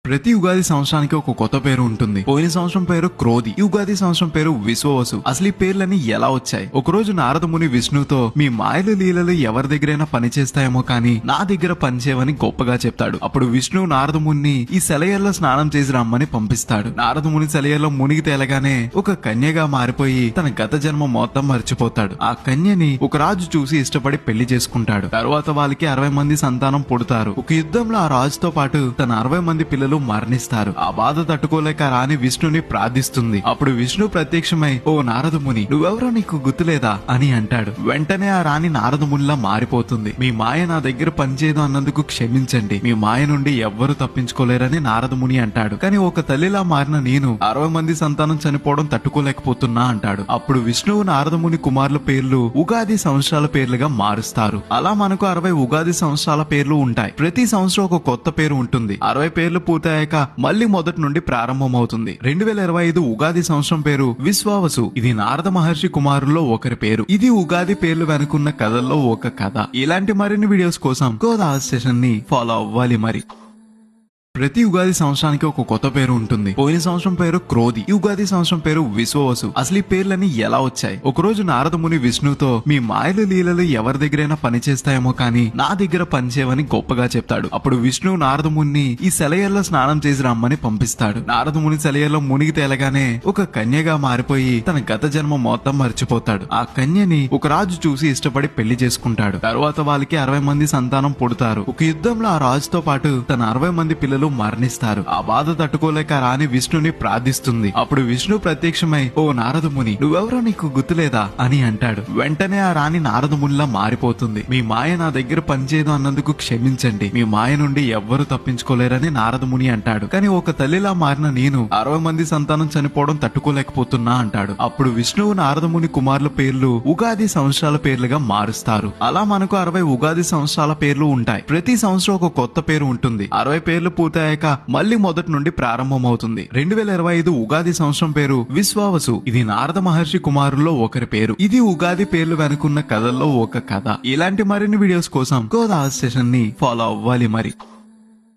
ప్రతి ఉగాది సంవత్సరానికి ఒక కొత్త పేరు ఉంటుంది. పోయిన సంవత్సరం పేరు క్రోధి, ఈ ఉగాది సంవత్సరం పేరు విశ్వవసు. అసలు ఈ పేర్లన్నీ ఎలా వచ్చాయి? ఒకరోజు నారద ముని విష్ణుతో మీ మాయలు లీలలు ఎవరి దగ్గరైనా పని చేస్తాయేమో కానీ నా దగ్గర పనిచేయవని గొప్పగా చెప్తాడు. అప్పుడు విష్ణు నారద ముని ఈ సెలయల్లో స్నానం చేసి రమ్మని పంపిస్తాడు. నారద ముని సెలయల్లో మునిగి తేలగానే ఒక కన్యగా మారిపోయి తన గత జన్మ మొత్తం మర్చిపోతాడు. ఆ కన్యని ఒక రాజు చూసి ఇష్టపడి పెళ్లి చేసుకుంటాడు. తరువాత వాళ్ళకి 60 మంది సంతానం పుడతారు. ఒక యుద్ధంలో ఆ రాజుతో పాటు తన 60 మంది పిల్లలు మరణిస్తారు. ఆ బాధ తట్టుకోలేక రాణి విష్ణుని ప్రార్థిస్తుంది. అప్పుడు విష్ణు ప్రత్యక్షమై, ఓ నారదముని, నువ్వెవరో నీకు గుర్తులేదా అని అంటాడు. వెంటనే ఆ రాణి నారదమునిలా మారిపోతుంది. మీ మాయ నా దగ్గర పనిచేయదు అన్నందుకు క్షమించండి, మీ మాయ నుండి ఎవ్వరు తప్పించుకోలేరని నారదముని అంటాడు. కానీ ఒక తల్లిలా మారిన నేను 60 మంది సంతానం చనిపోవడం తట్టుకోలేకపోతున్నా అంటాడు. అప్పుడు విష్ణువు నారదముని కుమారుల పేర్లు ఉగాది సంవత్సరాల పేర్లుగా మారుస్తారు. అలా మనకు 60 ఉగాది సంవత్సరాల పేర్లు ఉంటాయి. ప్రతి సంవత్సరం ఒక కొత్త పేరు ఉంటుంది. 60 పేర్లు పూర్తయ్యాక మళ్లీ మొదటి నుండి ప్రారంభమవుతుంది. 2025 ఉగాది సంవత్సరం పేరు విశ్వావసు. ఇది నారద మహర్షి కుమారుల్లో ఒకరి పేరు. ఇది ఉగాది పేర్లు వెనుకున్న కథల్లో ఒక కథ. ఇలాంటి మరిన్ని వీడియోస్ కోసం గోదా స్టేషన్ ని ఫాలో అవ్వాలి. మరి ప్రతి ఉగాది సంవత్సరానికి ఒక కొత్త పేరు ఉంటుంది. పోయిన సంవత్సరం పేరు క్రోధి, ఈ ఉగాది సంవత్సరం పేరు విశ్వవసు. అసలు ఈ పేర్లన్నీ ఎలా వచ్చాయి? ఒకరోజు నారద ముని విష్ణుతో మీ మాయలు లీలలు ఎవరి దగ్గరైనా పని చేస్తాయేమో కానీ నా దగ్గర పనిచేయవని గొప్పగా చెప్తాడు. అప్పుడు విష్ణు నారద ముని ఈ సెలయల్లో స్నానం చేసి రమ్మని పంపిస్తాడు. నారద ముని సెలయల్లో మునిగి తేలగానే ఒక కన్యగా మారిపోయి తన గత జన్మ మొత్తం మర్చిపోతాడు. ఆ కన్యని ఒక రాజు చూసి ఇష్టపడి పెళ్లి చేసుకుంటాడు. తరువాత వాళ్ళకి 60 మంది సంతానం పుడతారు. ఒక యుద్ధంలో ఆ రాజుతో పాటు తన 60 మంది పిల్లలు మరణిస్తారు. ఆ బాధ తట్టుకోలేక రాణి విష్ణుని ప్రార్థిస్తుంది. అప్పుడు విష్ణు ప్రత్యక్షమై, ఓ నారదముని, నువ్వెవరో నీకు గుర్తులేదా అని అంటాడు. వెంటనే ఆ రాణి నారదమునిలా మారిపోతుంది. మీ మాయ నా దగ్గర పనిచేయదు అన్నందుకు క్షమించండి, మీ మాయ నుండి ఎవ్వరు తప్పించుకోలేరని నారదముని అంటాడు. కానీ ఒక తల్లిలా మారిన నేను 60 మంది సంతానం చనిపోవడం తట్టుకోలేకపోతున్నా అంటాడు. అప్పుడు విష్ణువు నారదముని కుమారుల పేర్లు ఉగాది సంవత్సరాల పేర్లుగా మారుస్తారు. అలా మనకు 60 ఉగాది సంవత్సరాల పేర్లు ఉంటాయి. ప్రతి సంవత్సరం ఒక కొత్త పేరు ఉంటుంది. 60 పేర్లు పూర్తయ్యాక మళ్లీ మొదటి నుండి ప్రారంభమవుతుంది. 2025 ఉగాది సంవత్సరం పేరు విశ్వావసు. ఇది నారద మహర్షి కుమారుల్లో ఒకరి పేరు. ఇది ఉగాది పేర్లు వెనుకున్న కథల్లో ఒక కథ. ఇలాంటి మరిన్ని వీడియోస్ కోసం గోదా స్టేషన్ ని ఫాలో అవ్వాలి. మరి